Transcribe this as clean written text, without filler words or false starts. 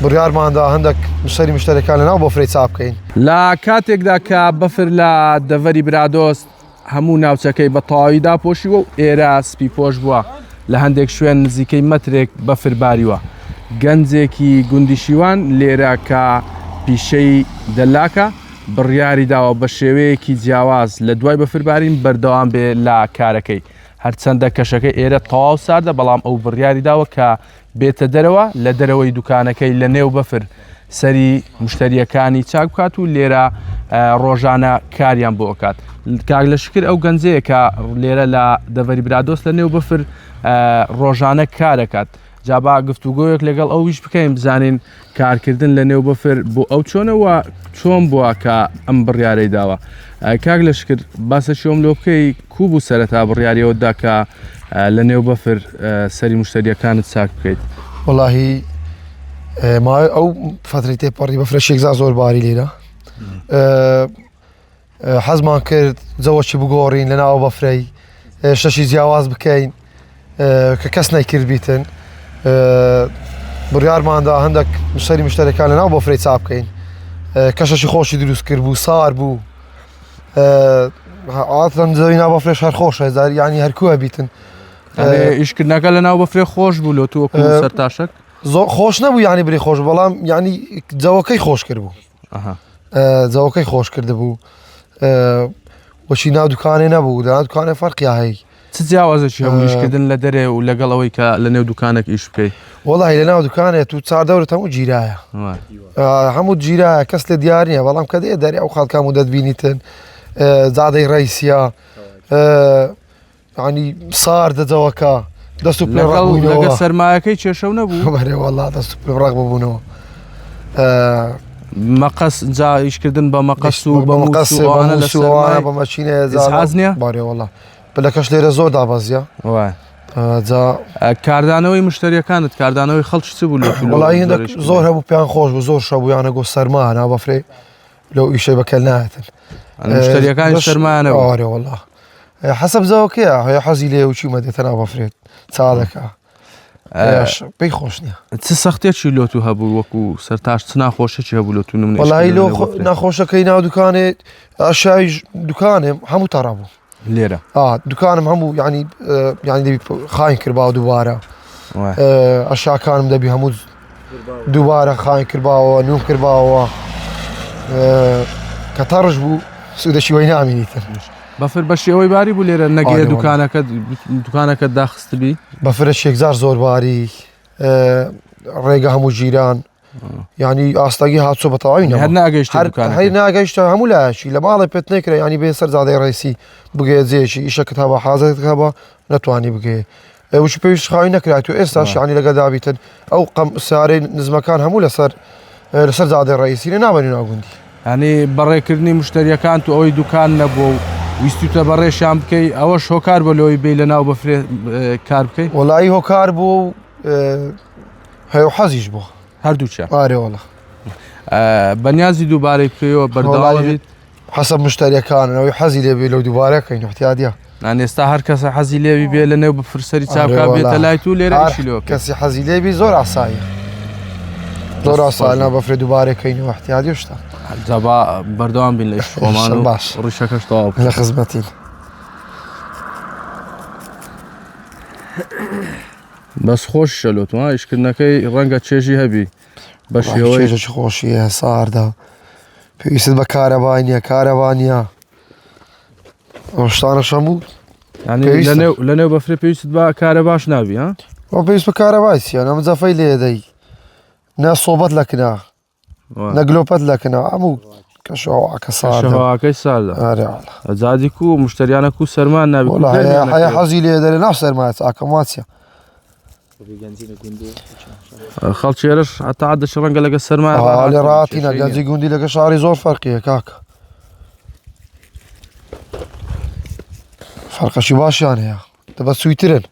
بڕیارماندا هەندێک مشتری مشتەرەکان لەناو بەفرەی چاپ بکەین. لە کاتێکدا کە بەفر لە دەڤەری برادۆست هەموو ناوچەکەی بە تەواویدا پۆشیوە و ئێرە سپی پۆش بووە لە هەندێک شوێن نزیکەی مەترێک بەفر باریوە. گەنجێکی گوندی شیوان لێرە کە پیشەی دەلاکە بڕیاری داوە بە شێوەیەکی جیاواز لە دوای بەفربارین بەردەوام بێ لە کارەکەی. هەرچەندە کەشەکەی ئێرە تەواو ساردە بەڵام ئەو بڕیاری داوە کە بێتە دەرەوە لە دەرەوەی دوکانەکەی لە نێو بەفر سەری مشتریەکانی چاک بکات و لێرە ڕۆژانە کاریان بۆ ئەکات. کاک لە شکر ئەو گەنجەیە کە لێرە لە دەڤەری برادۆست لە نێو بەفر ڕۆژانە کارەکات. جابا گفتوگۆیەک لەگەڵ ئەویش بکەین بزانین کارکردن لە نێو بەفر بۆ ئەو چۆنەوە چۆن بووە کە ئەم بڕیارەی داوە. کاک لە شکر باسە شۆم لۆ بکەی کوو بوو سەرەتا بڕیاریەوەدا کە لە نێو بەفر سەری مشتریەکانت چاک بکەیت؟ وەڵاهی ئەو فترەی تێپەڕی بەفرەشێکزا زۆر باری لێرە حەزمان کرد جەوەکی بگۆڕین لە ناو بەفرەی شەشی جیاواز بکەین کە کەس نەیکرد بیتن. بڕیارماندا هەندێک مشتری مشتەرەکان لەناو بەفرەی چاپ بکەین کەشەشی خۆشی دروست کرد بوو سار بوو ئاتەن زەوی ناو بەفرێش هەر خۆشە یانی هەرکووە بیتن. ئیشکردنەکە لە ناو بەفرێ خۆش بوو لۆ تووەکو سەرتاشک زۆر خۆش نەبوو ینی بری خۆش بەڵام ینی جەوەکەی خۆش کرد بوو جەوەکەی خۆش کرده بوو وەشی ناو دوکانێ نەبوو لە ناو دوکانێ فەرقی هەیە. چ جیاوازێکی هەبوو ئیشکردن لە دەرێ و لەگەڵەوەی کە لە نێو دوکانێک ئیش بکەیت؟ وەڵاهی لە ناو دوکانێت و چاردەورت هەموو جیرایە هەموو جیرایە کەس لە دیار نییە بەڵام کە دێ دەری ئەو خەڵکام و دەتبینیتن زادەی ڕیسیە ینی سار دەجەوەکە دەست و لەگەڵ سەرمایەکەی کێشە نەبوو بەرێ وەڵا دەست و پێڕق ببوونەوە. مەقەس جا ئیشکردن بە مەقەس و بە مەقەسوانە بە مەچینە حازنیە بارێ وەڵا پلەکەش لێرە زۆر دابەزیە کاردانەوەی مشتریەکانت کاردانەوەی خەڵکی چ بوو لە وڵی هەندێک زۆر هەبوو پێیان خۆش بوو زۆر شەبوویانە گۆ سەرما نا بەفرێ لەو ئیشەی بەکەل نایەتن مشتریەکانی سەرمایانەوە ئارێ وەڵا حەسەب زەوەکەیە هەیە حەزی لێ و چیمە دێتە ناو بەفرێت چا دەکا پێی خۆش نییە. چ سەختێکی لۆتو هەبوو وەکو سەرتاش چ ناخۆشێکی هەبوو لۆتو نمونە؟ وەڵی لۆ ناخۆشەکەی ناو دوکانێت ئاشای دوکانێم هەموو تاڕا بوو لێرە دوکانم هەموو ینی دەبی خاین کردباوە دووبارە ئەشاکانم دەبی هەموو دووبارە خاین کردباوە نوم کردباوە کە تەڕش بوو سوودەشی وەی نامینیتر. بەفر بە شێوەی باری بوو لێرە نەگەیە دوکانەکەت داخستبی؟ بەفرە شێکزار زۆر باری ڕێگە هەموو ژیران ینی ئاستاگی هاتچۆ بە تەواوی هەر ناگەیشتە هەموو لایەکی لە ماڵی پێت نەکرێ ینی بێ سەر زادەی ڕێسی بگێ جێشی ئیشەکەت هەبە حازەکە بە نەتوانی بگێ وش پێویست خاوی نەکرات و ئێستاش ینی لەگە دابیتن ئەو قەم سارەی نزمەکان هەموو لەسەر زادەی ڕێسی لە نابنی ناگوندی ینی بەڕێکردنی مشتریەکان تو ئەوەی دوکان نەبووە و ویستوتە بەڕێشان بکەی ئەوەش هۆکار بە لەوەی بێ لە ناو بەفرێ کار بکەیت؟ وەڵایی هۆکار بوو و هەیە حەزیش بوو هەردووچە ئارێ وەڵا بەنیازی دووبارەی بکەیەوە بەردەواڵ بیت حەسەب مشتریەکانەوەی حەزی لێبێ لەو دووبارەکەین احتیادیە ئێستا هەر کەسە حەزی لێوی بێ لە نێو بەفرسەری چاپکا بێتە لای تو لێرە ئیشیلەوە کەسی حەزی لێبی زۆر ئاساییە زۆر ئاسایە بەفرێ دووبارەکەینەوە احتیادی شتا جابا بەردەوام بین لە ئیشۆمان و باش ڕیشەکەش تەواو لە خزمەتین. بەس خۆشە لۆتوە ئیشکردنەکەی ڕەنگە چێژی هەبی بە شێژێکی خۆشیە ساردا پێویست بە کارەبانیە ئەو شتانەشەم بوو لە نێو بەفرێ پێویست بە کارە باش نابی ها پێویست بە کارەباسیە نەمەجەفەی لێدەی نە سۆبەت لەکنا نەگلۆپەت لەکنا هەموو کەشەواکە ساواکەی ساردە زادی و مشتریانە و سەرمان نابی هەیە حەزی لێ دەرێ ناو سەرمایە ئاکەماتیە خەڵکێرش هەتا دەش ڕەنگە لەگە سەرمایە لێ ڕاتینە گەنجی گوندی لەگە شاری زۆر فەرقیە کاکە فەرقەشی باشیان هەیە دەبە سویترن